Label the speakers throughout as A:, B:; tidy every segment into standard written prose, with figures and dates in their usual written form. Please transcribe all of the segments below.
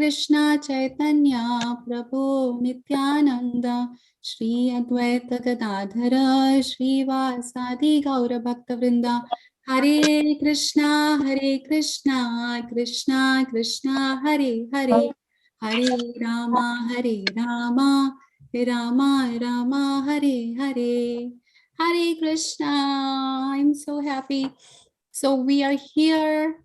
A: Krishna Chaitanya Prabhu Nityananda Shri Advaita Gadadhara Shri Vasadi Gaura Bhakta Vrinda. Hare Krishna Krishna Krishna Hare Hare, Hare Rama Rama Rama Hare Hare. Hare Krishna. I'm so happy. So we are here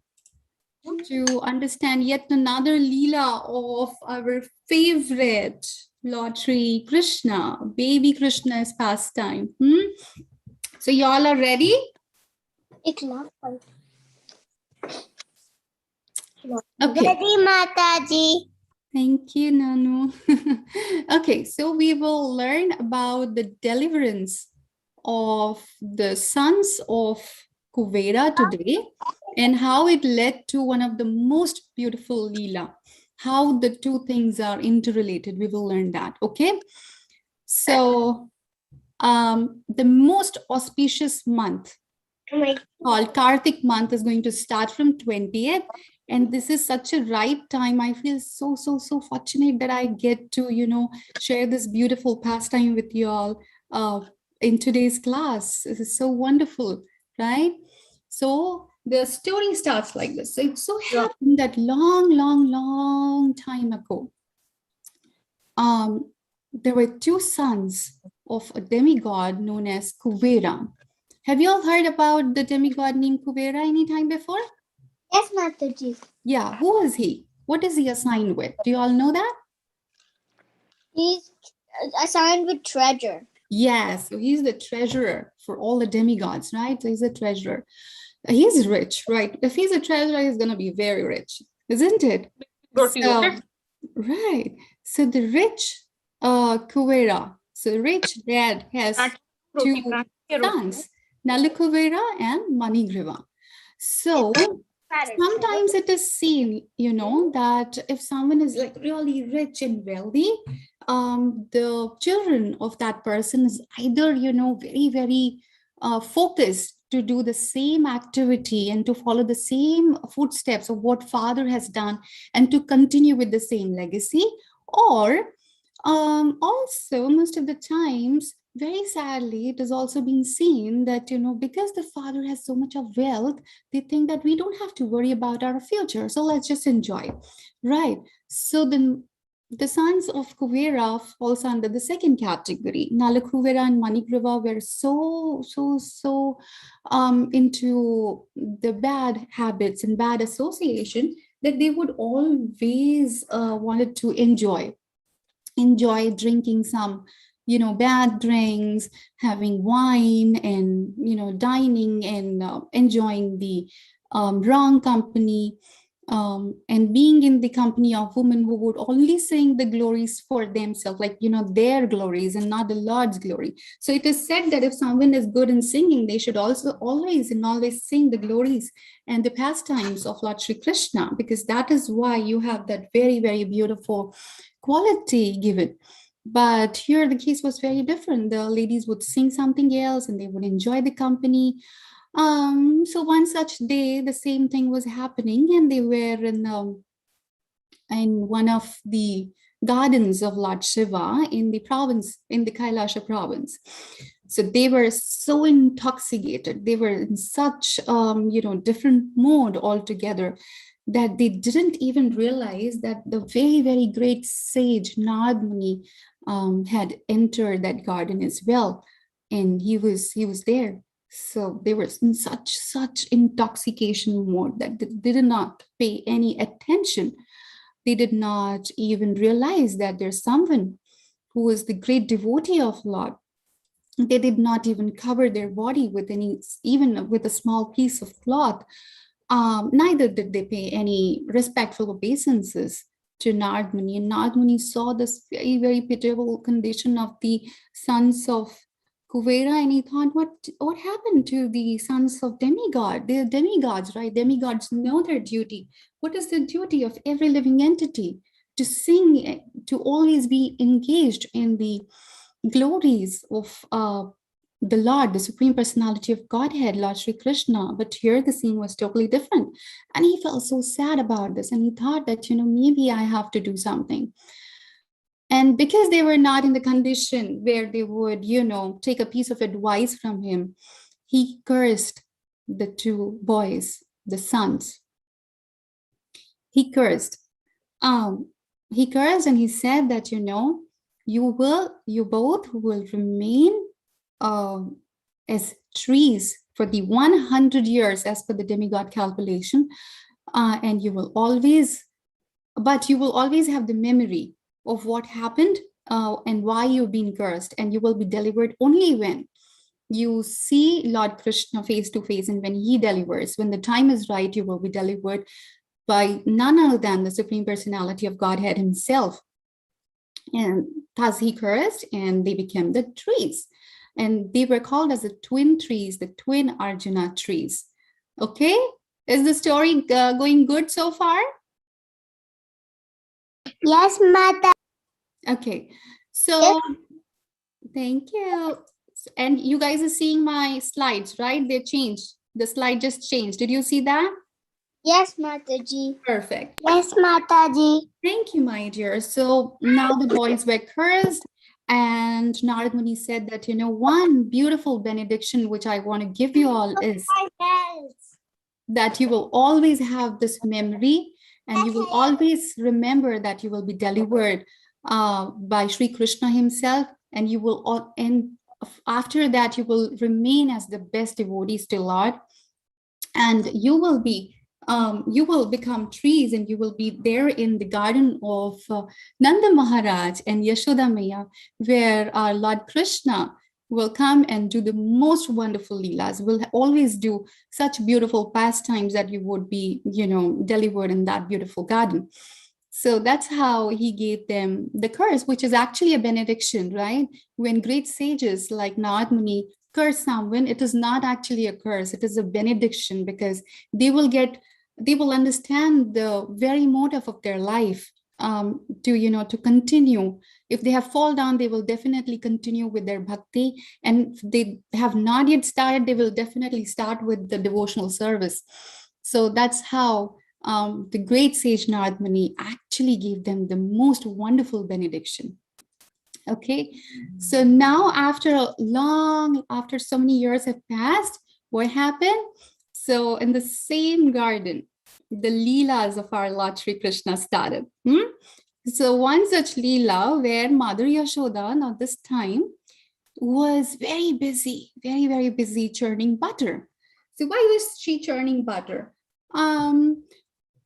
A: to understand yet another Leela of our favorite Lord Shri Krishna, baby Krishna's pastime. So y'all are ready? Okay.
B: Ready, Mataji.
A: Thank you, Nanu. Okay, so we will learn about the deliverance of the sons of Kuvera today and how it led to one of the most beautiful Leela. How the two things are interrelated. We will learn that. Okay. So the most auspicious month called Kartik month is going to start from 20th. And this is such a right time. I feel so fortunate that I get to, share this beautiful pastime with you all in today's class. This is so wonderful, right? So the story starts like this. So it so happened that long time ago, there were two sons of a demigod known as Kuvera. Have you all heard about the demigod named Kuvera any time before?
B: Yes, Mataji.
A: Yeah, who is he? What is he assigned with? Do you all know that?
B: He's assigned with treasure.
A: Yes, so he's the treasurer for all the demigods, right? So he's a treasurer. He's rich, right? If he's a treasurer, he's going to be very rich, isn't it? So, right. So the rich Kuvera, so rich dad has two sons, Nalakuvera and Manigriva. So sometimes it is seen, that if someone is like really rich and wealthy, the children of that person is either, very focused to do the same activity and to follow the same footsteps of what father has done and to continue with the same legacy, or also most of the times, very sadly, it has also been seen that, because the father has so much of wealth, they think that we don't have to worry about our future. So let's just enjoy, right? So then the sons of Kuvera falls under the second category. Nalakuvera and Manigriva were so into the bad habits and bad association that they would always wanted to enjoy drinking some bad drinks, having wine, and dining and enjoying the wrong company, and being in the company of women who would only sing the glories for themselves, like their glories and not the Lord's glory. So it is said that if someone is good in singing, they should also always sing the glories and the pastimes of Lord Shri Krishna, because that is why you have that very, very beautiful quality given. But here the case was very different. The ladies would sing something else and they would enjoy the company. So one such day, the same thing was happening, and they were in one of the gardens of Lord Shiva in the province, in the Kailasha province. So they were so intoxicated. They were in such, different mode altogether, that they didn't even realize that the very, very great sage Narad Muni had entered that garden as well, and he was there. So they were in such intoxication mode that they did not pay any attention. They did not even realize that there's someone who is the great devotee of Lord. They did not even cover their body with even with a small piece of cloth. Neither did they pay any respectful obeisances to Narad Muni. And Narad Muni saw this very, very pitiable condition of the sons of Kuvera, and he thought, what happened to the sons of demigod? They're demigods, right? Demigods know their duty. What is the duty of every living entity? To sing, to always be engaged in the glories of the Lord, the Supreme Personality of Godhead, Lord Sri Krishna. But here the scene was totally different. And he felt so sad about this. And he thought that, maybe I have to do something. And because they were not in the condition where they would, take a piece of advice from him, he cursed the two boys, the sons. He cursed. He cursed and he said that, you both will remain as trees for the 100 years as per the demigod calculation. And you will always have the memory of what happened and why you've been cursed. And you will be delivered only when you see Lord Krishna face to face, and when he delivers. When the time is right, you will be delivered by none other than the Supreme Personality of Godhead himself. And thus he cursed, and they became the trees. And they were called as the twin trees, the twin Arjuna trees. Okay? Is the story going good so far?
B: Yes, Mata.
A: Okay. So, thank you. And you guys are seeing my slides, right? They changed. The slide just changed. Did you see that?
B: Yes, Mataji.
A: Perfect.
B: Yes, Mataji.
A: Thank you, my dear. So now the boys were cursed, and Narad Muni said that, one beautiful benediction which I want to give you all is that you will always have this memory, and you will always remember that you will be delivered by Sri Krishna himself, and you will, and after that you will remain as the best devotees to Lord, and you will become trees, and you will be there in the garden of Nanda Maharaj and Yashoda Maya, where our Lord Krishna will come and do the most wonderful leelas, will always do such beautiful pastimes that you would be, delivered in that beautiful garden. So that's how he gave them the curse, which is actually a benediction, right? When great sages like Narad Muni curse someone, it is not actually a curse, it is a benediction, because they will understand the very motive of their life, to continue. If they have fall down, they will definitely continue with their bhakti, and if they have not yet started, they will definitely start with the devotional service. So that's how the great sage Narad Muni actually gave them the most wonderful benediction. Okay, so now after so many years have passed, what happened? So in the same garden, the Leelas of our Lord Sri Krishna started. So one such Leela where Mother Yashoda, now this time, was very busy, very, very busy churning butter. So why was she churning butter?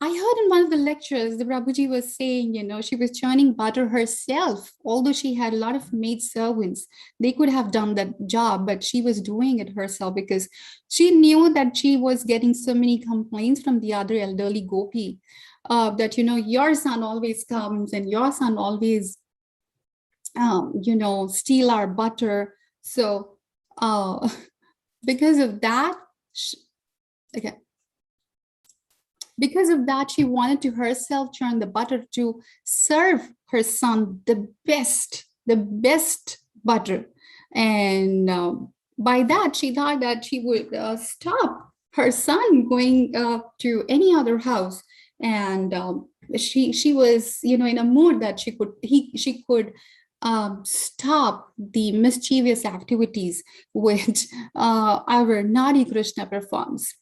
A: I heard in one of the lectures, the Prabhuji was saying, she was churning butter herself, although she had a lot of maid servants. They could have done that job, but she was doing it herself because she knew that she was getting so many complaints from the other elderly gopi that, your son always comes and your son always, steal our butter. So because of that, because of that, she wanted to herself churn the butter to serve her son the best butter. And by that, she thought that she would stop her son going to any other house. And she was, in a mood that she could stop the mischievous activities which our naughty Krishna performs.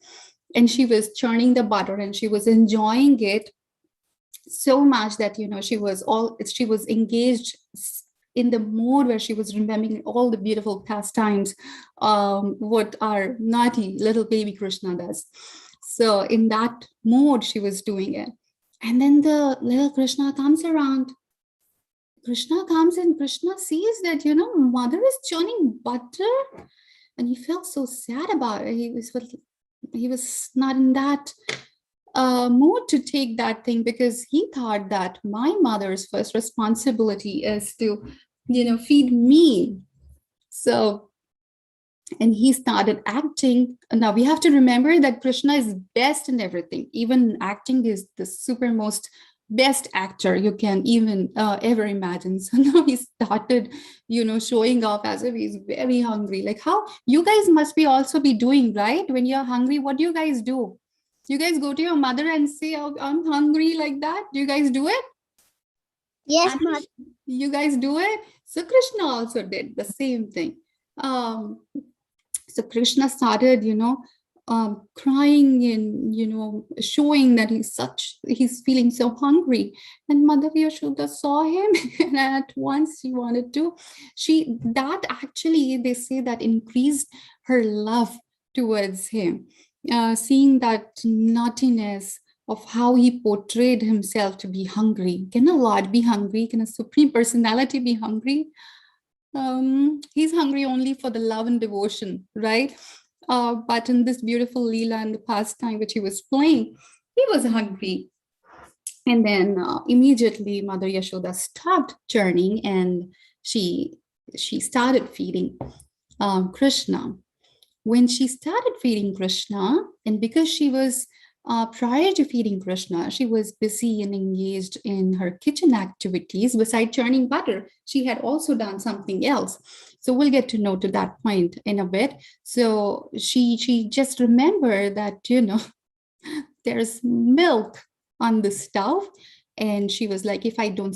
A: And she was churning the butter and she was enjoying it so much that, she was engaged in the mode where she was remembering all the beautiful pastimes, what our naughty little baby Krishna does. So in that mode, she was doing it. And then the little Krishna comes around. Krishna comes and Krishna sees that, mother is churning butter. And he felt so sad about it. He was not in that mood to take that thing, because he thought that my mother's first responsibility is to, feed me. So, and he started acting. Now we have to remember that Krishna is best in everything. Even acting is the supermost best actor you can even ever imagine. So now he started, showing off as if he's very hungry. Like how you guys must be also be doing, right? When you're hungry, what do you guys do? You guys go to your mother and say, oh, I'm hungry, like that? Do you guys do it?
B: Yes,
A: Anish, you guys do it? So Krishna also did the same thing. Um, so Krishna started, crying and, showing that he's feeling so hungry. And Mother Yashoda saw him and at once that actually, they say that increased her love towards him. Seeing that naughtiness of how he portrayed himself to be hungry. Can a Lord be hungry? Can a Supreme Personality be hungry? He's hungry only for the love and devotion, right? But in this beautiful Leela and the pastime which he was playing, he was hungry. And then immediately Mother Yashoda stopped churning and she started feeding Krishna. When she started feeding Krishna, and because she was prior to feeding Krishna, she was busy and engaged in her kitchen activities. Besides churning butter, she had also done something else. So we'll get to know to that point in a bit. So she just remembered that, there's milk on the stove. And she was like, if I don't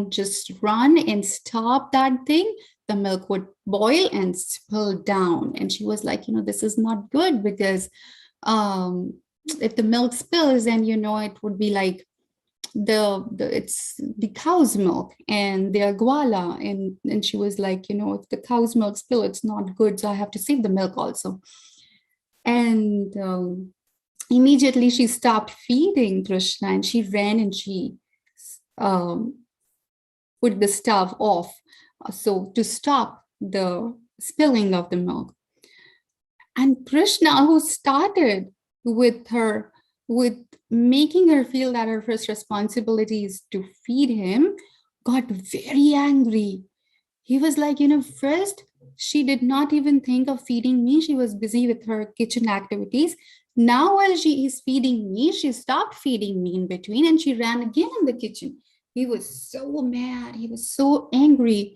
A: just run and stop that thing, the milk would boil and spill down. And she was like, this is not good because if the milk spills, then it would be like it's the cow's milk and the guala. And she was like, if the cow's milk spill, it's not good. So I have to save the milk also. And immediately she stopped feeding Krishna and she ran and she put the stove off. So to stop the spilling of the milk. And Krishna, who started with making her feel that her first responsibility is to feed him, got very angry. He was like, first, she did not even think of feeding me. She was busy with her kitchen activities. Now, while she is feeding me, she stopped feeding me in between and she ran again in the kitchen. He was so mad. He was so angry.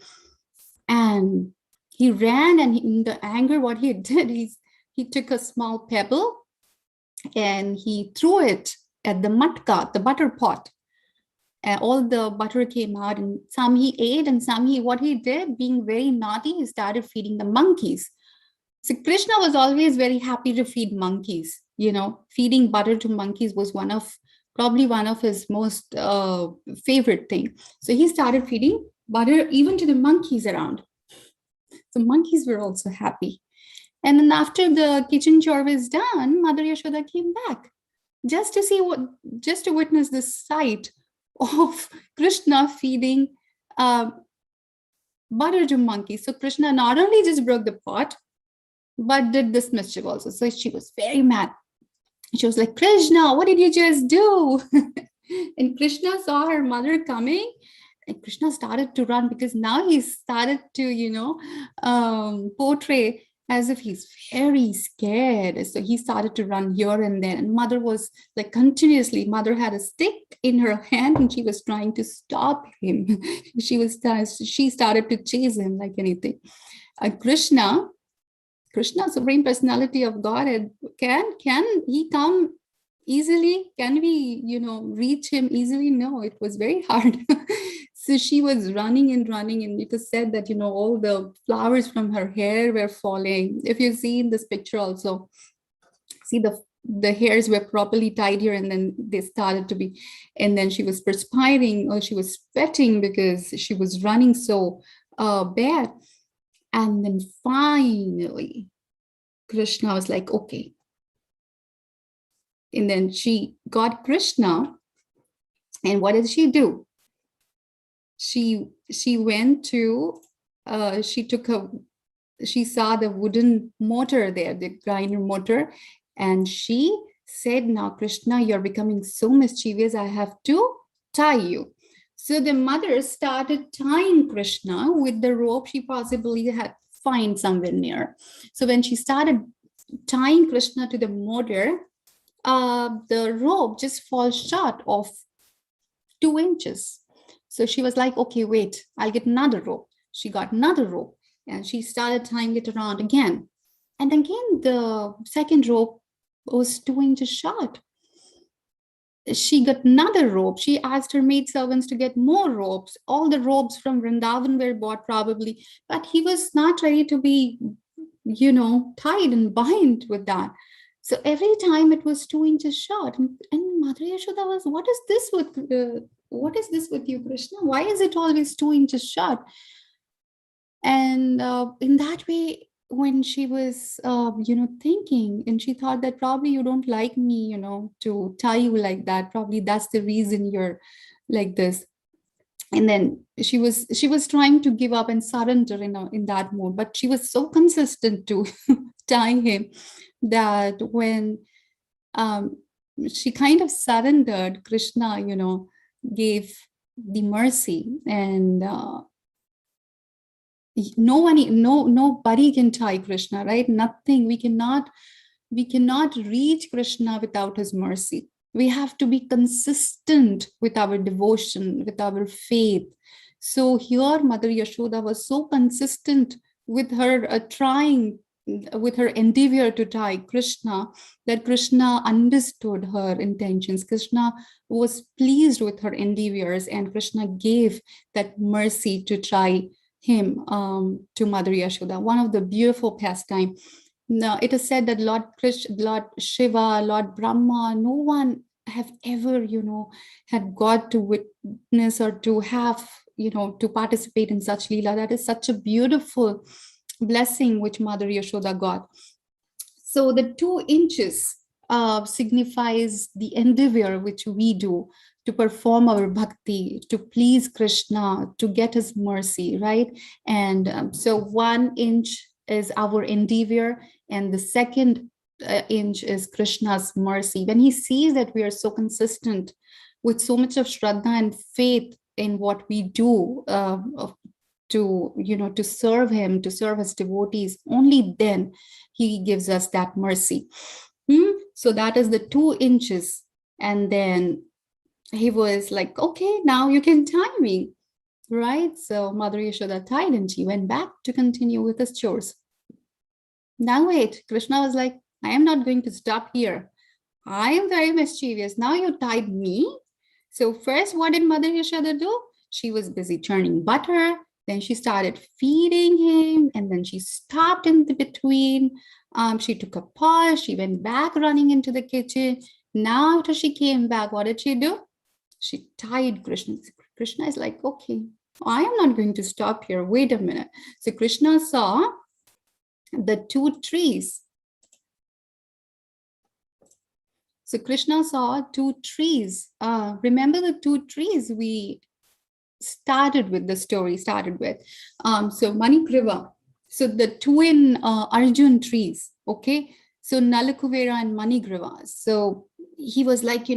A: And he ran, and in the anger, what he did is he took a small pebble and he threw it at the matka, the butter pot. And all the butter came out, and some he ate, and what he did, being very naughty, he started feeding the monkeys. So Krishna was always very happy to feed monkeys. Feeding butter to monkeys was probably one of his most favorite thing. So he started feeding butter even to the monkeys around. So monkeys were also happy. And then after the kitchen chore was done, Mother Yashoda came back just to witness the sight of Krishna feeding butter to monkeys. So Krishna not only just broke the pot, but did this mischief also. So she was very mad. She was like, Krishna, what did you just do? And Krishna saw her mother coming, and Krishna started to run because now he started to, portray as if he's very scared. So he started to run here and there. And mother was like continuously, mother had a stick in her hand and she was trying to stop him. She started to chase him like anything. Krishna, Supreme Personality of Godhead, can he come easily? Can we, reach him easily? No, it was very hard. So she was running and running, and it was said that, all the flowers from her hair were falling. If you see in this picture also, see the hairs were properly tied here, and then they started to be, and then she was perspiring, or she was sweating because she was running so bad. And then finally, Krishna was like, okay. And then she got Krishna. And what did she do? She went to, she saw the wooden motor there, the grinder motor. And she said, now, Krishna, you're becoming so mischievous. I have to tie you. So the mother started tying Krishna with the rope she possibly had find somewhere near. So when she started tying Krishna to the motor, the rope just falls short of 2 inches. So she was like, okay, wait, I'll get another rope. She got another rope and she started tying it around again. And again, the second rope was 2 inches short. She got another rope. She asked her maid servants to get more ropes. All the ropes from Vrindavan were bought probably, but he was not ready to be, tied and bind with that. So every time it was 2 inches short. And Mother Yashoda was, what is this with you, Krishna? Why is it always 2 inches short? And in that way, when she was, thinking, and she thought that probably you don't like me, to tie you like that. Probably that's the reason you're like this. And then she was trying to give up and surrender in that mood, but she was so consistent to tie him that when she kind of surrendered, Krishna, gave the mercy, and nobody can tie Krishna, right? Nothing. We cannot reach Krishna without his mercy. We have to be consistent with our devotion, with our faith. So here Mother Yashoda was so consistent with her trying, with her endeavor to tie Krishna, that Krishna understood her intentions. Krishna was pleased with her endeavors, and Krishna gave that mercy to tie him to Mother Yashoda. One of the beautiful pastime. Now, it is said that Lord Krishna, Lord Shiva, Lord Brahma, no one have ever, had got to witness or to have, to participate in such Leela. That is such a beautiful blessing which Mother Yashoda got. So the 2 inches signifies the endeavor which we do to perform our bhakti, to please Krishna, to get his mercy, right? And so 1 inch is our endeavor, and the second inch is Krishna's mercy. When he sees that we are so consistent with so much of Shraddha and faith in what we do, to serve him, to serve his devotees, only then he gives us that mercy. So that is the 2 inches. And then he was like, okay, now you can tie me, right? So Mother Yashoda tied, and she went back to continue with his chores. Now wait, Krishna was like, I am not going to stop here. I am very mischievous. Now you tied me. So first, what did Mother Yashoda do? She was busy churning butter. Then she started feeding him, and then she stopped in the between. She took a pause. She went back running into the kitchen. Now after she came back, what did she do? She tied Krishna. Krishna is like, okay, I am not going to stop here. Wait a minute. So Krishna saw the 2 trees. So Krishna saw 2 trees. Remember the 2 trees we started with, the story started with. So Manikriva. So the twin Arjun trees, okay? So Nalakuvera and Manigriva. So he was like,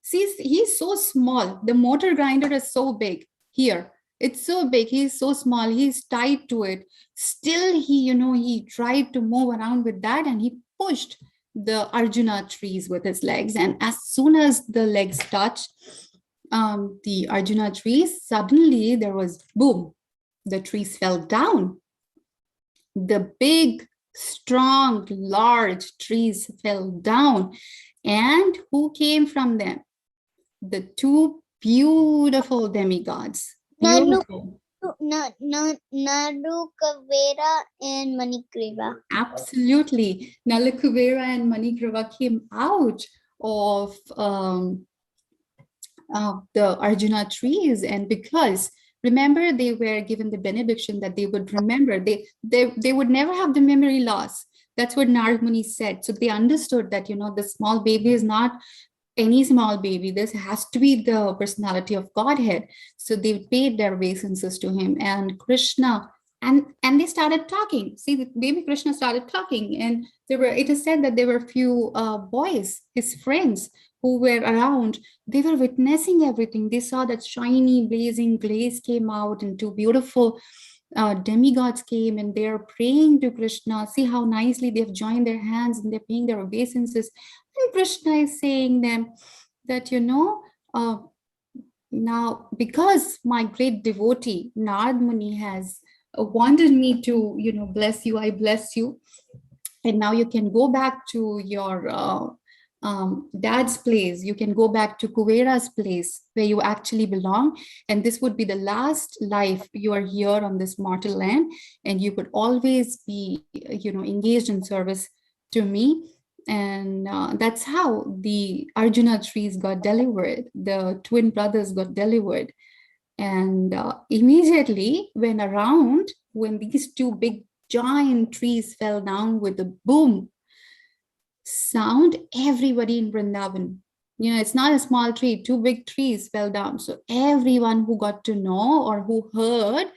A: see, he's so small. The motor grinder is so big here. It's so big. He's so small. He's tied to it. Still, he tried to move around with that, and he pushed the Arjuna trees with his legs. And as soon as the legs touched the Arjuna trees, suddenly there was boom. The trees fell down. The big, strong, large trees fell down. And who came from them? The 2 beautiful demigods. Beautiful.
B: Naru, Kuvera, and Manikriva.
A: Absolutely. Nalakuvera and Manigrava came out of the Arjuna trees, and because remember, they were given the benediction that they would remember. They would never have the memory loss. That's what Narad Muni said. So they understood that, the small baby is not any small baby. This has to be the personality of Godhead. So they paid their obeisances to him, and Krishna, and they started talking. See, the baby Krishna started talking, and it is said that there were few boys, his friends, who were around. They were witnessing everything. They saw that shiny, blazing glaze came out, and 2 beautiful demigods came, and they are praying to Krishna. See how nicely they've joined their hands and they're paying their obeisances. And Krishna is saying them that, now, because my great devotee, Narad Muni, has wanted me to, bless you, I bless you. And now you can go back to your dad's place. You can go back to Kuvera's place where you actually belong. And this would be the last life you are here on this mortal land. And you could always be, engaged in service to me. And that's how the Arjuna trees got delivered. The twin brothers got delivered. And immediately when these two big giant trees fell down with a boom sound, everybody in Vrindavan, it's not a small tree, two big trees fell down. So everyone who got to know or who heard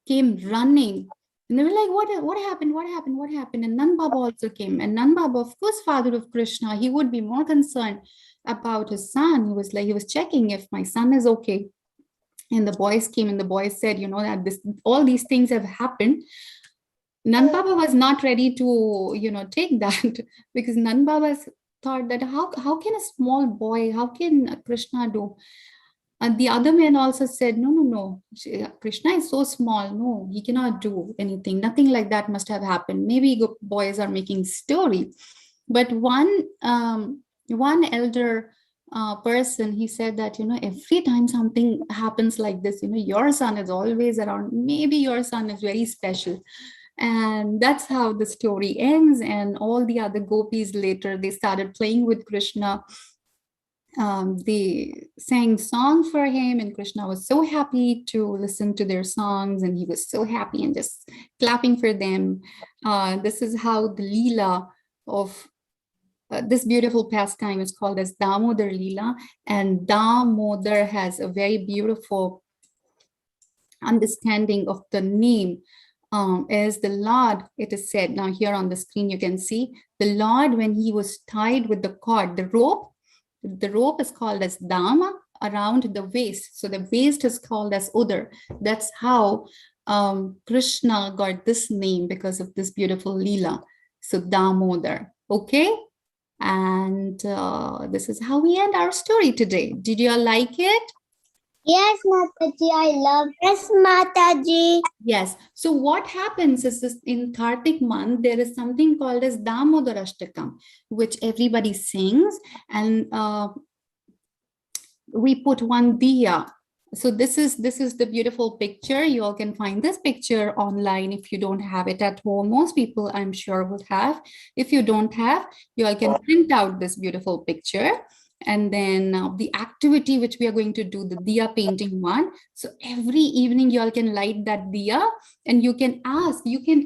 A: came running. And they were like, what happened? What happened? What happened? And Nand Baba also came. And Nand Baba, of course, father of Krishna, he would be more concerned about his son. He was checking if my son is okay. And the boys came and the boys said, that all these things have happened. Nand Baba was not ready to, take that because Nand Baba thought that how can a small boy, how can Krishna do? And the other men also said, no. Krishna is so small. No, he cannot do anything. Nothing like that must have happened. Maybe boys are making story. But one elder person, he said that, every time something happens like this, your son is always around. Maybe your son is very special. And that's how the story ends. And all the other gopis later, they started playing with Krishna. They sang songs for him, and Krishna was so happy to listen to their songs, and he was so happy and just clapping for them. This is how the Leela of this beautiful pastime is called as Damodar Leela, and Damodar has a very beautiful understanding of the name. As the Lord, it is said, now here on the screen you can see, the Lord, when he was tied with the cord, the rope is called as Dama around the waist. So the waist is called as Udar. That's how Krishna got this name, because of this beautiful Leela. So Damodar, okay? And this is how we end our story today. Did you all like it?
B: Yes, Mataji, I love. Yes, Mataji.
A: Yes. So what happens is this, in Kartik month, there is something called as Damodar Ashtakam, which everybody sings, and we put one diya. So this is the beautiful picture. You all can find this picture online if you don't have it at home. Most people, I'm sure, would have. If you don't have, you all can print out this beautiful picture. And then the activity which we are going to do, the Diya painting one. So every evening you all can light that Diya, and you can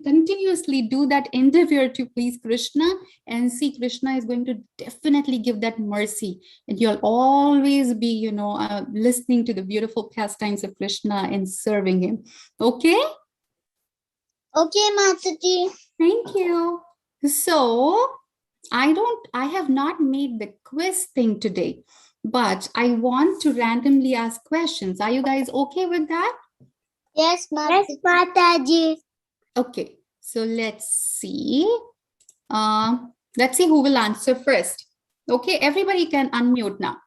A: continuously do that endeavor to please Krishna, and see Krishna is going to definitely give that mercy. And you'll always be, listening to the beautiful pastimes of Krishna and serving him. Okay?
B: Okay, Mataji.
A: Thank you. So I have not made the quiz thing today, but I want to randomly ask questions. Are you guys okay with that?
B: Yes, Mataji. Yes, Mataji.
A: Okay, so let's see. Let's see who will answer first. Okay, everybody can unmute now.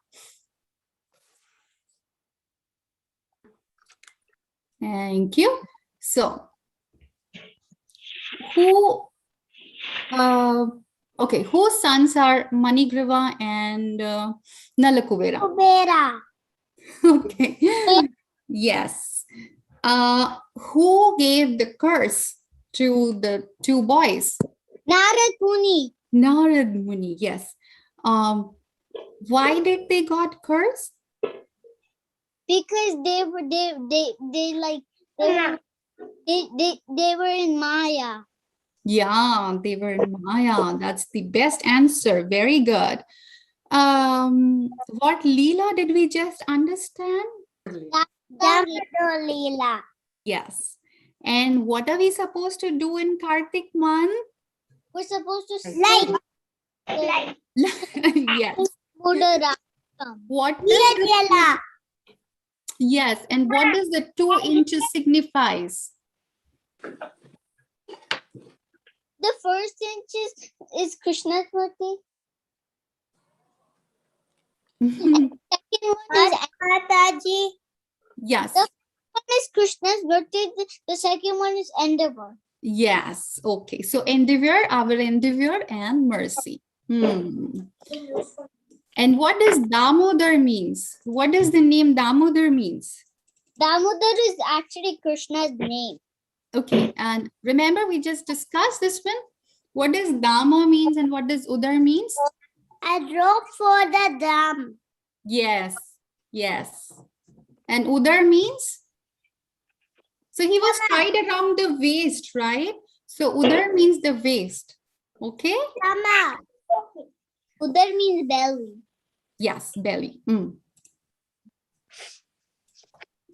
A: Thank you. So, whose sons are Manigriva and Nalakuvera?
B: Kuvera.
A: Okay. Yes. Who gave the curse to the two boys?
B: Narad Muni.
A: Narad Muni, yes. Why did they got cursed?
B: Because they were in Maya.
A: Yeah, they were in Maya. That's the best answer. Very good. What Leela did we just understand?
B: Damodar Leela.
A: Yes. And what are we supposed to do in Kartik month?
B: We're supposed to light.
A: Yes. What
B: Leela.
A: Yes, and what does the 2 inches signifies?
B: The first inch is Krishna's birthday. Second one is mataji.
A: Yes.
B: The one is Krishna's birthday. The second one is endeavor.
A: Yes. Okay. So endeavor, our endeavor, and mercy. And what does Damodar means? What does the name Damodar means?
B: Damodar is actually Krishna's name.
A: Okay. And remember, we just discussed this one. What does Damo means and what does Udar means?
B: A drop for the dam.
A: Yes. Yes. And Udar means? So he was tied around the waist, right? So Udar means the waist. Okay?
B: Sama. Udar means belly.
A: Yes, belly.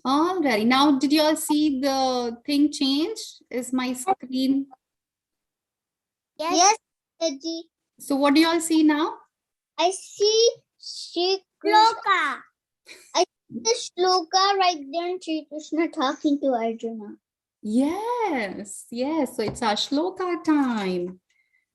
A: Alrighty. Now, did you all see the thing change? Is my screen?
B: Yes, Mataji.
A: So what do you all see now?
B: I see Shloka. I see the Shloka right there in Sri Krishna talking to Arjuna.
A: Yes, yes. So it's our shloka time.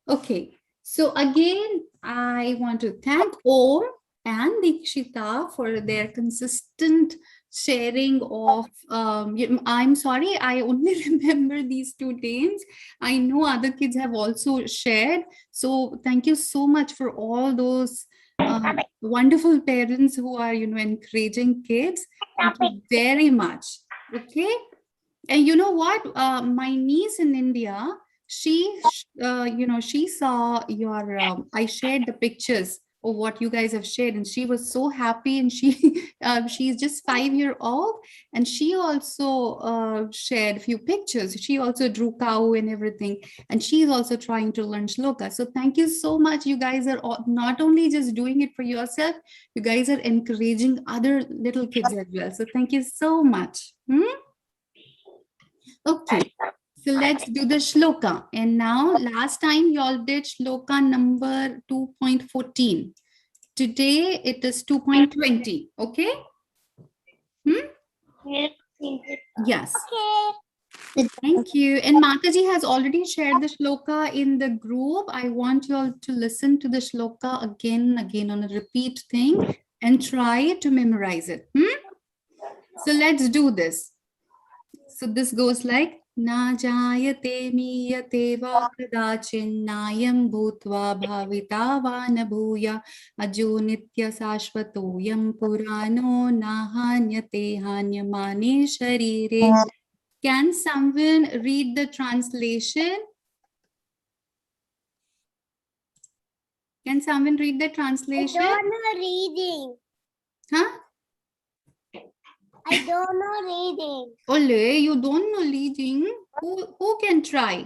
A: Okay. So again, I want to thank Om and Dikshita for their consistent sharing of, I'm sorry, I only remember these two names. I know other kids have also shared. So thank you so much for all those wonderful parents who are, encouraging kids. Thank you very much. Okay. And you know what? My niece in India, she, she saw your, I shared the pictures of what you guys have shared, and she was so happy. And she, she's just 5 years old, and she also shared a few pictures. She also drew cow and everything, and she's also trying to learn shloka. So thank you so much. You guys are not only just doing it for yourself, you guys are encouraging other little kids as well. So thank you so much. Okay, so let's do the shloka. And now, last time y'all did shloka number 2.14. Today it is 2.20. Okay? Yes.
B: Okay.
A: Thank you. And Mataji has already shared the shloka in the group. I want you all to listen to the shloka again and again on a repeat thing and try to memorize it. So let's do this. So this goes like Na jayate miyate va kadachinnayam bhutva bhavita va na bhuya ajo nitya sashvatoyam purano na hanyate hanyamane sharire. Can someone read the translation? Can someone read the translation?
B: I don't know reading.
A: Huh?
B: I don't know reading.
A: Ole, you don't know reading? Who can try?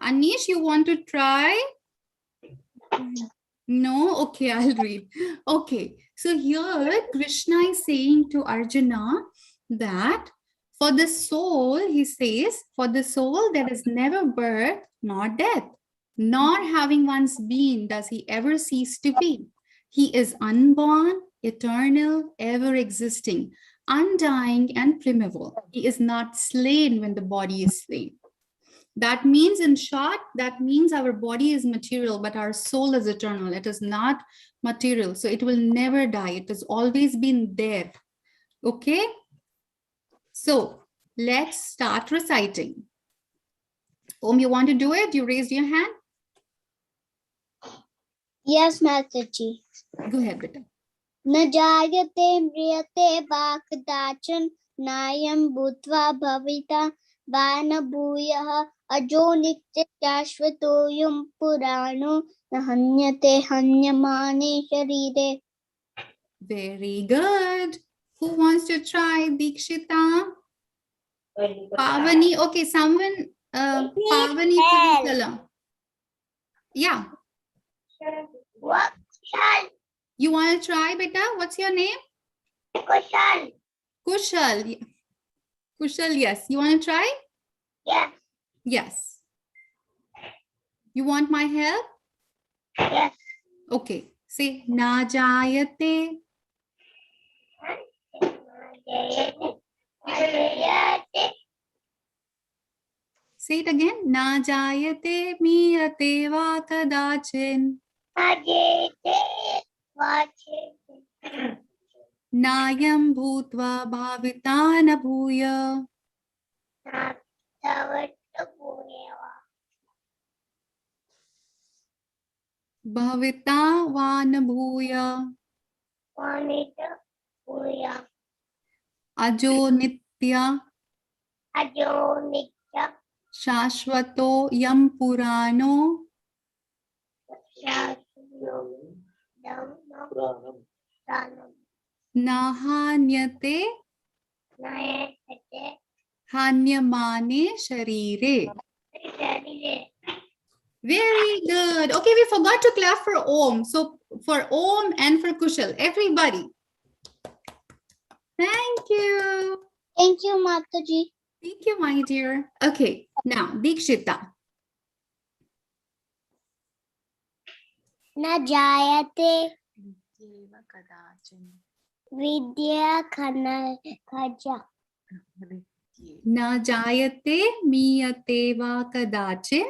A: Anish, you want to try? No? Okay, I'll read. Okay, so here Krishna is saying to Arjuna that for the soul, he says, for the soul there is never birth nor death, nor having once been does he ever cease to be. He is unborn, eternal, ever existing, undying, and primeval. He is not slain when the body is slain. That means, in short, that means our body is material, but our soul is eternal. It is not material. So it will never die. It has always been there. Okay? So let's start reciting. Om, you want to do it? You raised your hand?
B: Yes, Mataji.
A: Go ahead, Beta.
B: न जायते म्रियते वा कदाचन नायं भूत्वा भविता वा न भूयः अजो नित्य शाश्वतोऽयं पुराणो न हन्यते हन्यमाने शरीरे.
A: Very good. Who wants to try, Dikshita? Pavani. Okay, someone. Pavani Kuntala. Yeah.
B: What?
A: You want to try, Beta? What's your name?
B: Kushal.
A: Kushal. Kushal, yes. You want to try?
B: Yes.
A: Yes. You want my help?
B: Yes.
A: Okay. Say, na jayate. Say it again. Na jayate miyate va kadachin. नायं भूत्वा भाविता न भूय भविता वा न भूय अजो नित्य शाश्वतो यं पुराणो न हान्यते हान्यमाने शरीरे. Very good. Okay, we forgot to clap for Om. So for Om and for Kushal, everybody. Thank you.
B: Thank you, Mataji.
A: Thank you, my dear. Okay, now Dikshita.
B: Na jayate vidya khana khaja.
A: Na jayate miyate va kadachin.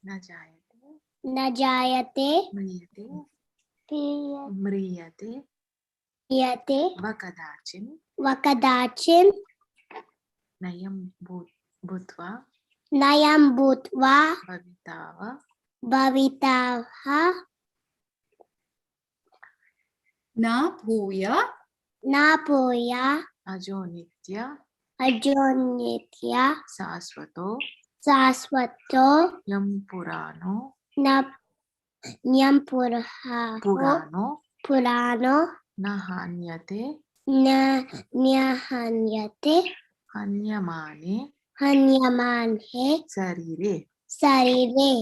B: Na jayate
C: Mriyate
B: yate
C: vakadachin
B: vakadachin
C: nayam bhutva
B: nayam bhutva
C: bhavitava
B: bhavitava
A: Na bhuya
B: na poya
C: ajo nitya
B: ajonitya
C: sasvato
B: saswato
C: yam purano
B: na nyam purano
C: nahanyate
B: na nyahanyate
C: hanyamane
B: hanyamane
C: sarire.
B: sarire.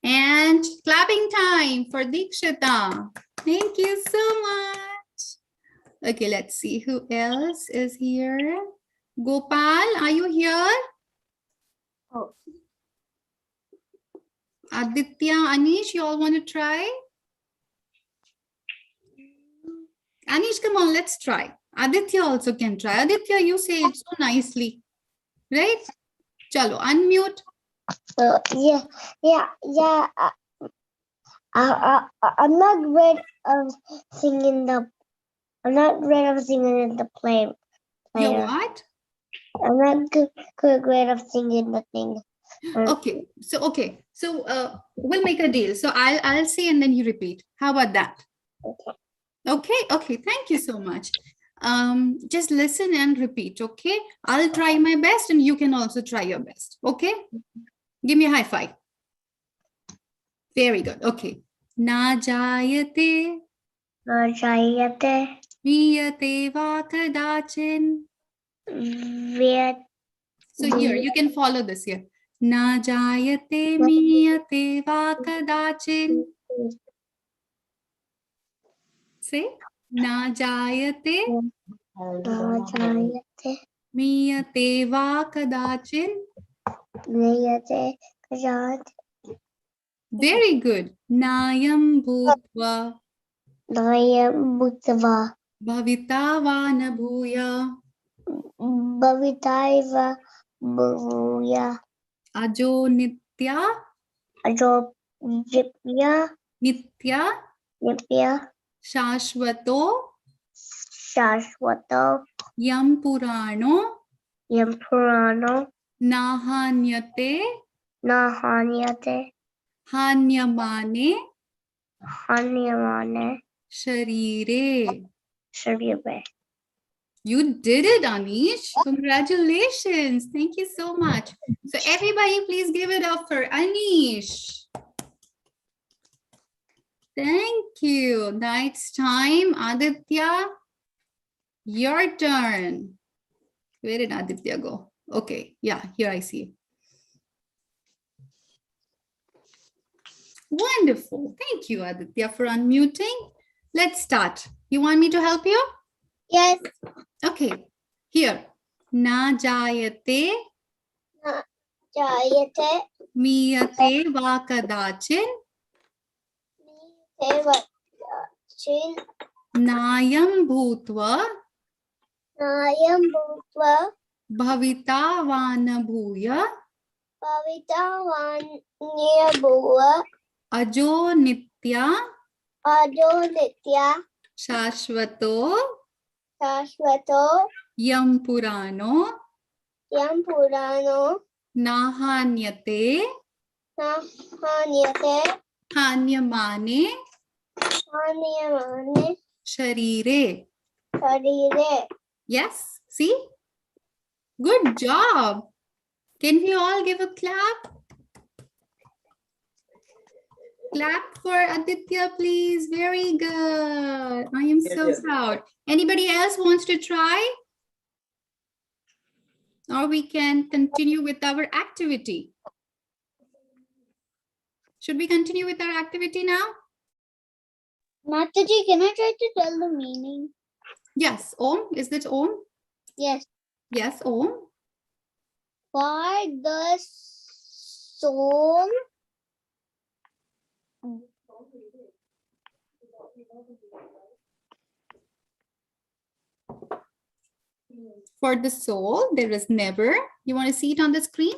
A: and clapping time for Dikshita. Thank you so much. Okay, let's see who else is here. Gopal, are you here?
B: Oh.
A: Aditya, Anish, you all want to try? Anish, come on, let's try. Aditya also can try. Aditya, you say it so nicely. Right? Chalo, unmute.
B: Yeah. I'm not great of singing the. I'm not great of singing in the play.
A: You what?
B: I'm not great of singing the thing.
A: Okay. So we'll make a deal. So I'll say and then you repeat. How about that? Okay. Thank you so much. Just listen and repeat. Okay. I'll try my best and you can also try your best. Okay. Give me a high five. Very good. Okay. Na jayate
B: Jayate
A: miyate va kadachin. So here you can follow this here. Na jayate miyate va kadachin. Say na jayate
B: Jayate
A: miyate va kadachin.
B: Niyate Kajat
A: Very good. Nayam bhutva
B: Nayam Bhutava
A: bhavita va na bhuya
B: Bhavitaiva Bhuya
A: ajo nitya
B: Ajopya
A: nitya
B: Nipya
A: shashvato
B: Shashwato
A: yam purano
B: Yampurano
A: nahanyate
B: Nahanyate
A: hanyamane
B: Hanyamane
A: sharire.
B: Sharibe.
A: You did it, Anish. Congratulations. Thank you so much. So everybody, please give it up for Anish. Thank you. Now it's time. Aditya, your turn. Where did Aditya go? Okay. Yeah, here I see. Wonderful. Thank you, Aditya, for unmuting. Let's start. You want me to help you?
B: Yes.
A: Okay. Here. Na jayate
B: Jayate
A: miyate va kadachin
B: Chin
A: nayam bhutva
B: Nayam Bhutva
A: bhavita va na bhuya
B: Pavitavanya Bhuva
A: Ajo Nitya
B: Ajo Nitya
A: Shashvato
B: Shashvato
A: Yam Purano
B: Yam Purano
A: Nahanyate
B: Nahanyate
A: Hanyamane
B: Hanyamane
A: Sharire.
B: Sharire.
A: Yes, see? Good job. Can we all give a clap? Clap for Aditya, please. Very good. I am so proud. Anybody else wants to try? Or we can continue with our activity. Should we continue with our activity now?
B: Mataji, can I try to tell the meaning?
A: Yes. Om, is that Om?
B: Yes.
A: Yes, Om.
B: For the soul
A: For the soul, there is never. You want to see it on the screen?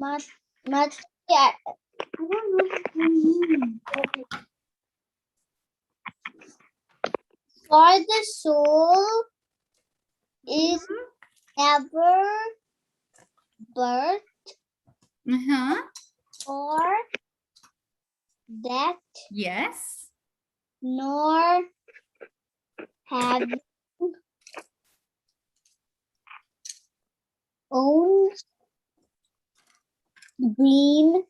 B: I don't know what you mean. For the soul is never birth or death,
A: Yes.
B: nor having own being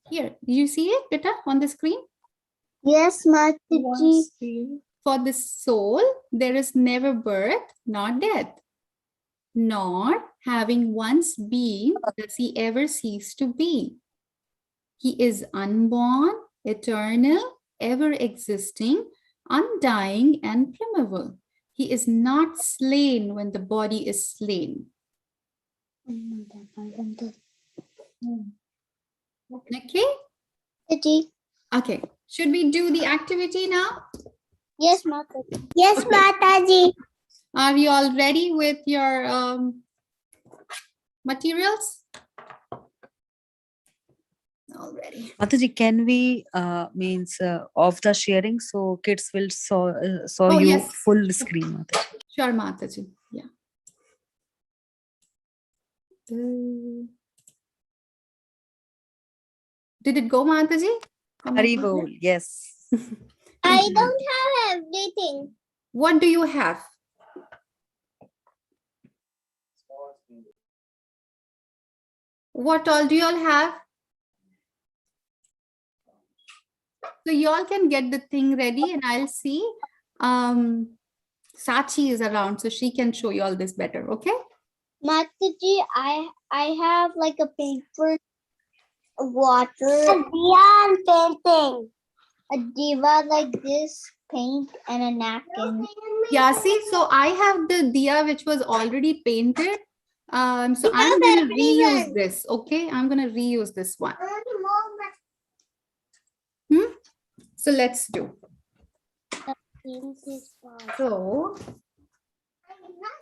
A: Here, you see it, Beta, on the screen?
B: Yes, Mataji.
A: For the soul, there is never birth nor death, nor having once been does he ever cease to be. He is unborn, eternal, ever existing, undying, and primeval. He is not slain when the body is slain. Okay?
B: Mataji.
A: Okay. Should we do the activity now?
B: Yes, Mataji. Yes,
A: Okay.
B: Mataji.
A: Are you all ready with your materials? All ready.
D: Mataji, can we means off the sharing so kids will saw
A: Oh,
D: you
A: yes.
D: full screen, Mataji.
A: Sure, Mataji. Yeah. Did it go, Mataji?
D: Haribol, yes.
B: I don't have everything.
A: What do you have? What all do you all have? So you all can get the thing ready and I'll see. Sachi is around, so she can show you all this better, okay?
B: Mataji, I have like a paper, water, a diya painting, a diva like this, paint, and a napkin.
A: Yeah, see, so I have the diya which was already painted. So I'm
B: have
A: going to reuse
B: everyone.
A: this, okay? I'm going to reuse this one. So let's do. So,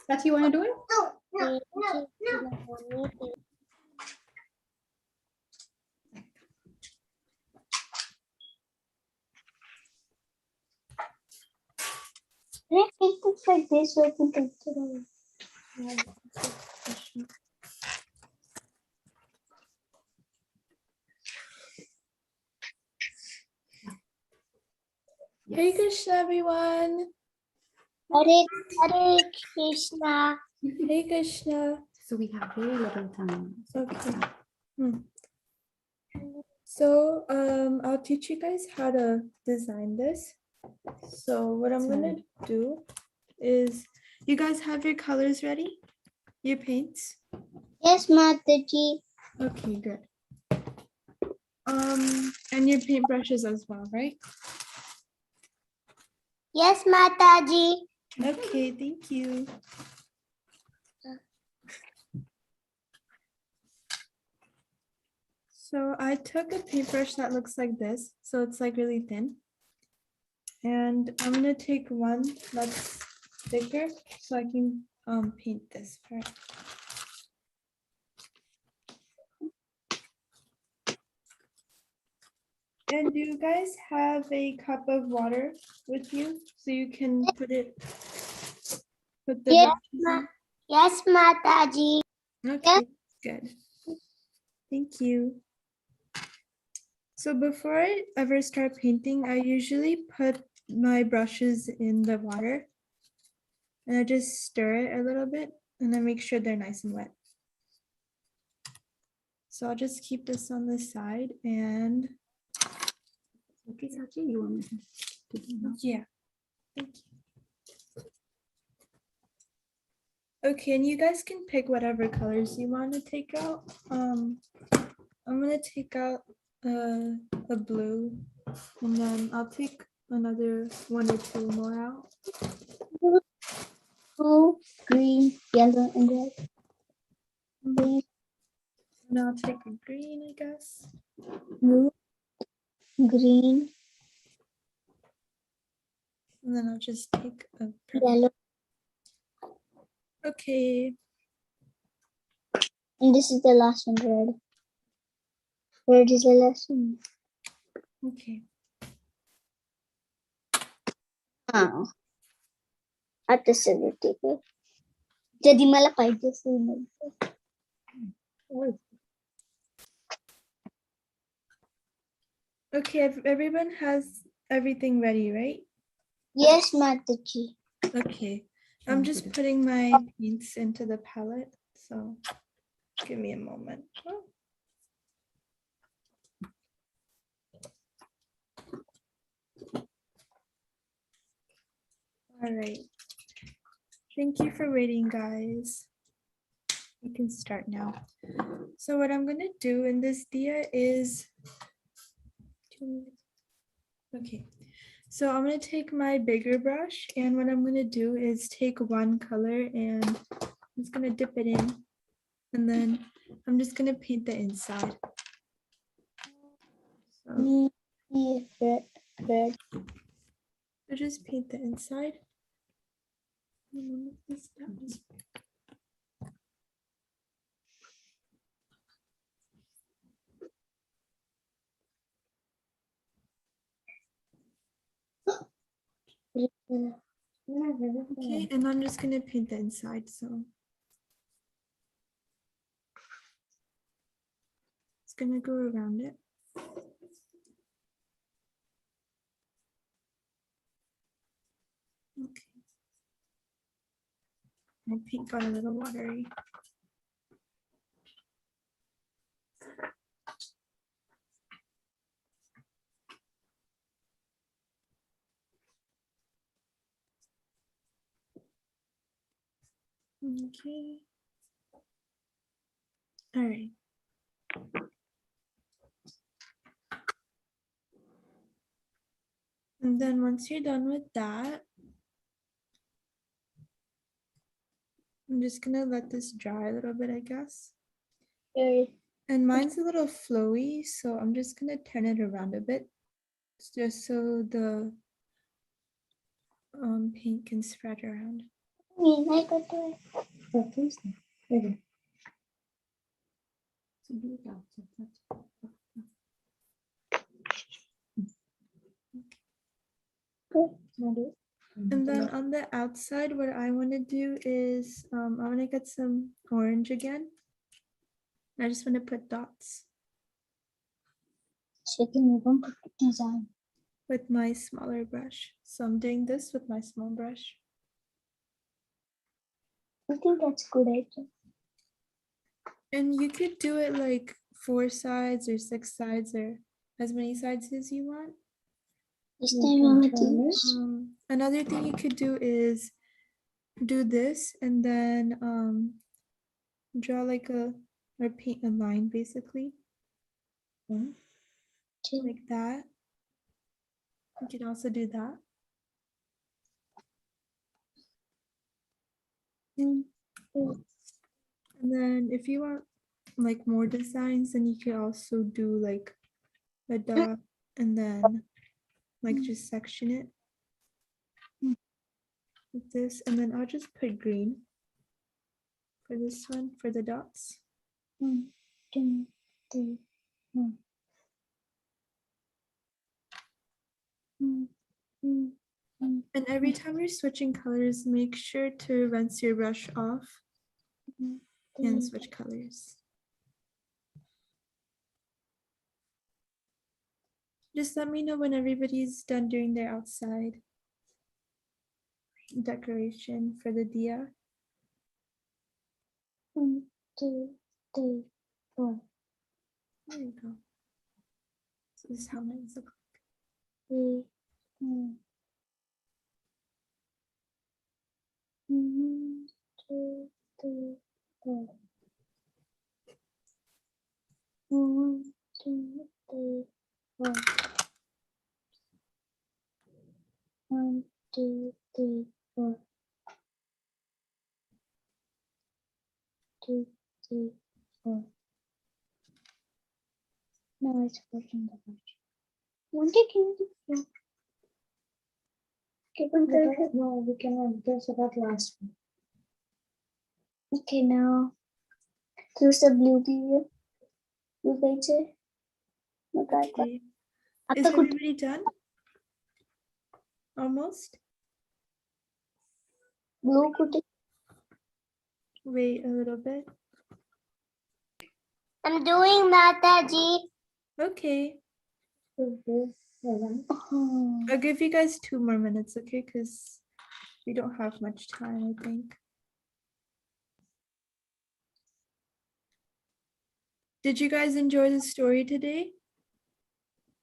A: Sachi, you want to do it?
B: Can I take this like this so I can take it away?
E: Hare Krishna, everyone.
B: Hare Krishna.
E: Hare Krishna.
A: So we have very little time.
E: Okay. So I'll teach you guys how to design this. So what I'm gonna do is, you guys have your colors ready? Your paints?
B: Yes, Mataji.
E: Okay, good. And your paintbrushes as well, right?
B: Yes, Mataji.
E: Okay, thank you. So I took a paintbrush that looks like this. So it's like really thin. And I'm gonna take one that's thicker so I can paint this part. And do you guys have a cup of water with you so you can put the
B: Yes,
E: brushes in?
B: Yes, Mataji.
E: Okay, good. Thank you. So before I ever start painting, I usually put my brushes in the water and I just stir it a little bit and then make sure they're nice and wet. So I'll just keep this on the side and
A: Okay, Sachi, you want me to do now?
E: yeah, thank you. Okay, and you guys can pick whatever colors you want to take out. I'm gonna take out a blue, and then I'll take another one or two more out.
B: Blue, green, yellow, and red.
E: Mhm. And I'll take a green, I guess.
B: Blue, green,
E: And then I'll just take a purple.
B: yellow,
E: Okay,
B: and this is the last one, red. Red is the last one.
E: okay.
B: Ah. आता सगळं ठीक आहे. कधी मला पाहिजे असेल ना.
E: Okay, everyone has everything ready, right?
B: Yes, Mataji.
E: Okay, I'm just putting my paints into the palette, so give me a moment. Oh. All right. Thank you for waiting, guys. We can start now. So what I'm gonna do in this Diya is, okay. So I'm gonna take my bigger brush and what I'm gonna do is take one color and I'm just gonna dip it in and then I'm just gonna paint the inside. So
B: Red, red.
E: I just paint the inside. This down. Okay, and I'm just gonna paint the inside, so. It's gonna go around it. Okay. My paint got a little watery. Okay. All right. And then once you're done with that, I'm just gonna let this dry a little bit, I guess. And mine's a little flowy, so I'm just gonna turn it around a bit, just so the paint can spread around.
B: I got to
E: And then on the outside, what I want to do is I want to get some orange again. I just want to put dots
B: design.
E: with my smaller brush. So I'm doing this with my small brush.
B: I think that's a good idea.
E: And you could do it like 4 sides or 6 sides or as many sides as you want.
B: This time I'm gonna this.
E: Another thing you could do is do this and then draw like or paint a line basically. Like that. You can also do that. And then if you want like more designs, then you could also do like a dot and then like just section it. like this, and then I'll just put green for this one for the dots.
B: 1, 2, 3, 4. 1, 2, 3,
E: And every time you're switching colors, make sure to rinse your brush off and switch colors. Just let me know when everybody's done doing their outside decoration for the Diya.
B: 1, 2, 3, 4.
E: There you go. So this is how mine look.
B: 3, 4. 1, 2, 3, 4. 1, 2, 3, 4. 1, 2, 3, 4. 2, 3, 4. Now it's pushing the brush. One taking the floor. No, we cannot. There's about last one. Okay, now choose the beauty. You guys say.
E: Okay. Is everybody done? Almost?
B: Blue kuti.
E: Wait a little bit.
B: I'm doing mataji.
E: Okay.
B: Oh.
E: I'll give you guys 2 more minutes, okay? Because we don't have much time, I think. Did you guys enjoy the story today?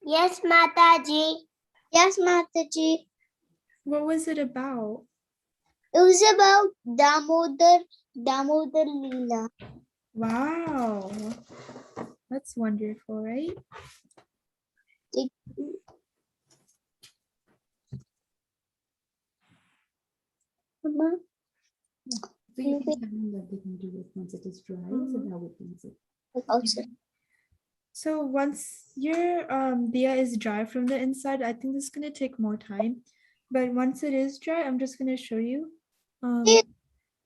B: Yes, Mataji. Yes, Mataji.
E: What was it about?
B: It was about Damodar Leela.
E: Wow. That's wonderful, right?
B: Mama,
A: So you can tell them that they can do it once it is dry, so that would be easy.
B: outside.
E: So once your Diya is dry from the inside, I think this is gonna take more time. But once it is dry, I'm just gonna show you.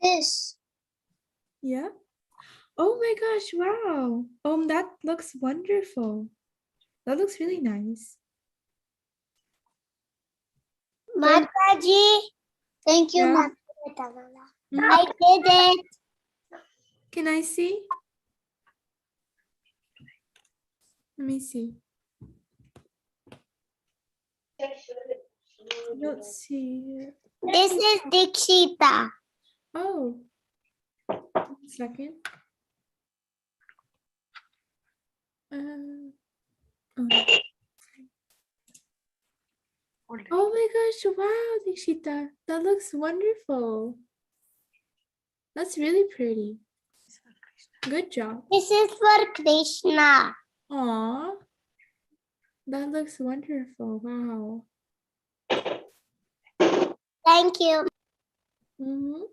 B: This.
E: Yeah. Oh my gosh, wow. That looks wonderful. That looks really nice.
B: Mataji. Thank you,
E: Yeah.
B: Mataji.
E: Mhm.
B: I did it.
E: Can I see? Let me see. I don't see it.
B: This is Dikshita.
E: Oh. 1 second. Oh. Oh my gosh, wow, Dikshita. That looks wonderful. That's really pretty. Good job.
B: This is for Krishna.
E: Aw. That looks wonderful. Wow.
B: Thank you.
E: Mhm.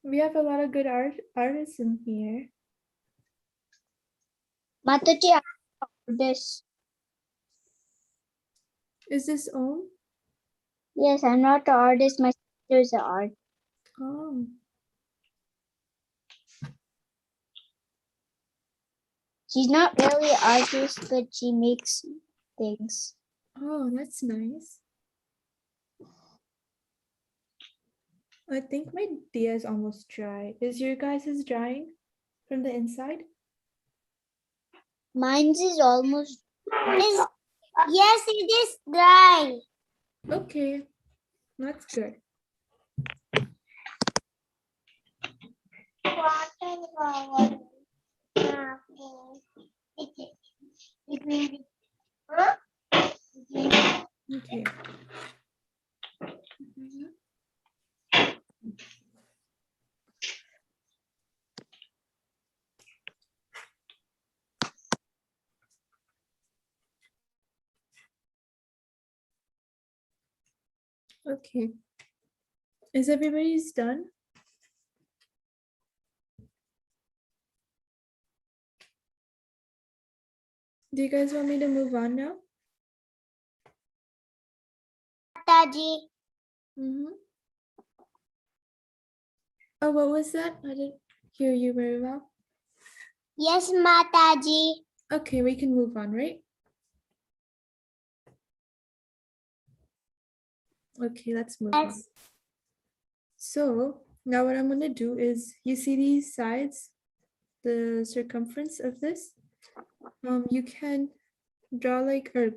E: We have a lot of good artists in here.
B: Mataji, I did this.
E: Is this Om?
B: Yes, I'm not an artist. My sister is an artist.
E: Oh.
B: She's not really an artist, but she makes things.
E: Oh, that's nice. I think my Diya is almost dry. Is your guys' drying from the inside?
B: Mine's is almost. Yes, it is dry.
E: Okay, that's good. Okay. Okay. Is everybody's done? Do you guys want me to move on now?
B: Mataji.
E: Mm-hmm. Oh, what was that? I didn't hear you very well.
B: Yes, Mataji.
E: Okay, we can move on, right? Okay, let's move on.
B: Yes.
E: So now what I'm going to do is, you see these sides, the circumference of this? You can draw like, or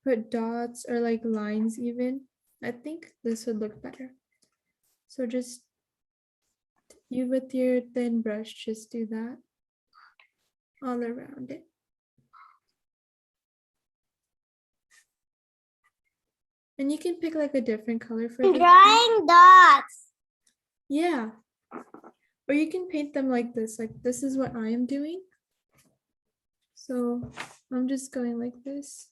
E: put dots or like lines even. I think this would look better. So just, you with your thin brush, just do that all around it. And you can pick like a different color for this.
B: Drawing dots.
E: Yeah. Or you can paint them like this is what I am doing. So I'm just going like this.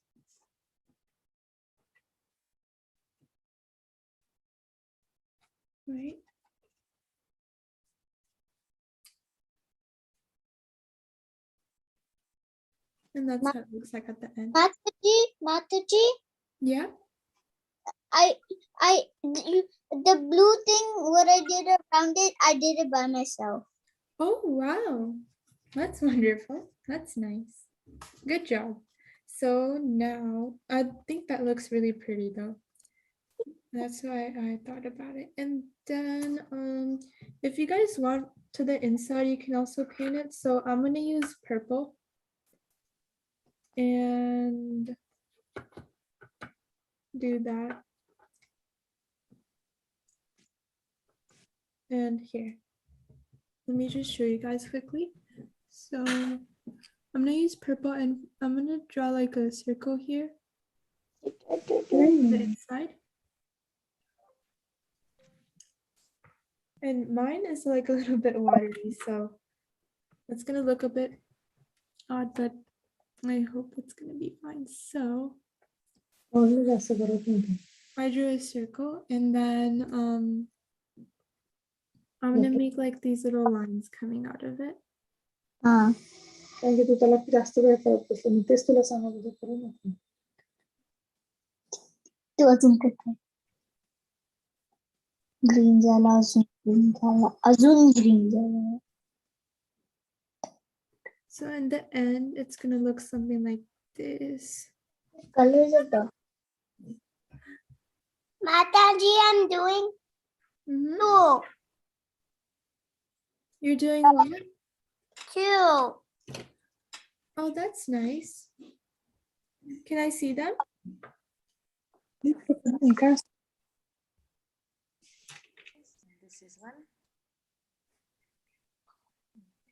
E: Right. And that's how it looks like at the end.
B: Mataji.
E: Yeah.
B: The blue thing, what I did around it, I did it by myself.
E: Oh, wow. That's wonderful. That's nice. Good job. So now I think that looks really pretty though. That's why I thought about it. And then if you guys want to the inside, you can also paint it. So I'm gonna use purple. And do that. And here. Let me just show you guys quickly. So I'm gonna use purple and I'm gonna draw like a circle here on the inside. And mine is like a little bit watery, so it's gonna look a bit odd, but I hope it's gonna be fine. So I drew a circle and then I'm gonna make like these little lines coming out of it.
B: Green jala, azun green jala.
E: So in the end, it's gonna look something like this.
B: Colors of the Mataji, I'm doing
E: Mhm.
B: two.
E: You're doing what?
B: Two.
E: Oh, that's nice. Can I see them?
C: This is one.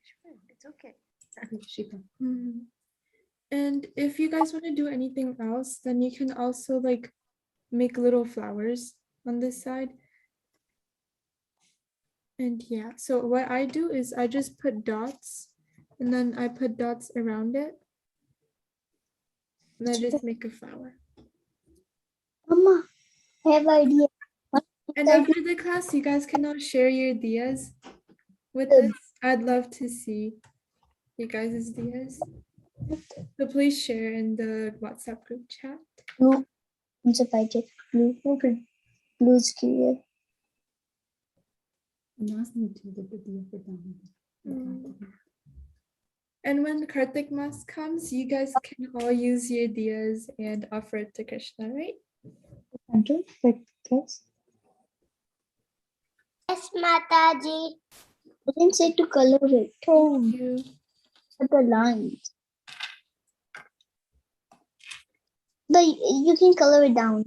C: Sure, it's okay.
E: Mhm. And if you guys want to do anything else, then you can also like make little flowers on this side. And yeah, so what I do is I just put dots and then I put dots around it. And I just make a flower.
B: Mama, I have idea.
E: And after the class, you guys can now share your diyas with us. I'd love to see you guys' diyas. So please share in the WhatsApp group chat.
B: Blue. I'm so fighting. Blue. Okay. Blue's clear.
E: And when Kartik Mas comes, you guys can all use your diyas and offer it to Krishna, right?
B: Yes, Mataji. I didn't say to color it.
E: Thank you.
B: The lines. But you can color it down.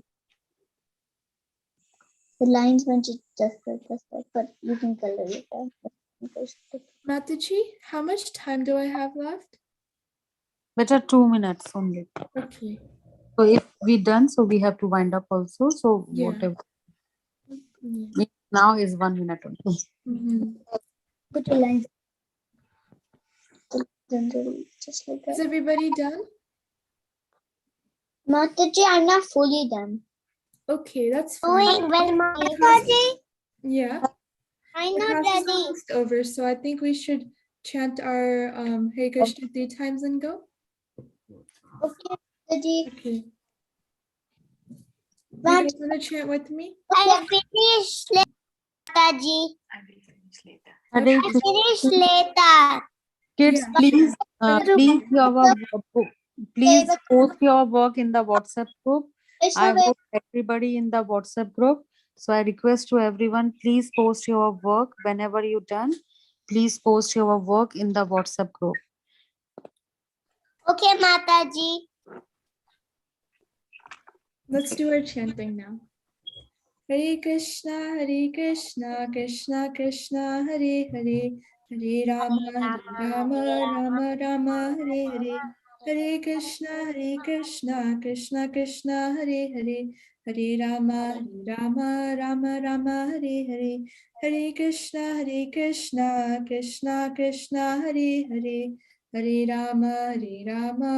B: The lines went just like that, but you can color it down.
E: Mataji, how much time do I have left?
D: Better 2 minutes only.
E: Okay.
D: So if we done, so we have to wind up also. So
E: Yeah.
D: whatever.
E: Yeah.
D: Now is 1 minute only.
E: Mhm.
B: Put the lines. Just like
E: Is
B: that.
E: everybody done?
B: Mataji, I'm not fully done.
E: Okay, that's fine.
B: Mataji,
E: Yeah.
B: I'm
E: The
B: not
E: class is
B: ready.
E: almost over, so I think we should chant our Hare Krishna 3 times and go.
B: Okay, Mataji.
E: Okay. You guys want to chant with me?
B: I finish later, Mataji.
C: I will finish later.
D: Hare
B: I
D: Krishna.
B: finish later.
D: Kids,
E: Yeah,
D: please,
E: sure.
D: please post your work in the WhatsApp group. I
B: Vaishnavi,
D: wrote everybody in the WhatsApp group. So I request to everyone, please post your work whenever you done. Please post your work in the WhatsApp group.
B: okay, Mataji.
E: Let's do our chanting now. Hare Krishna, Krishna Krishna, Hare Hare, Hare Rama, Rama Rama, Hare Hare. Hare Krishna, Krishna Krishna, Hare Hare, Hare Rama, Rama Rama, Hare Hare. Hare Krishna, Krishna Krishna, Hare Hare, Hare Rama, Rama.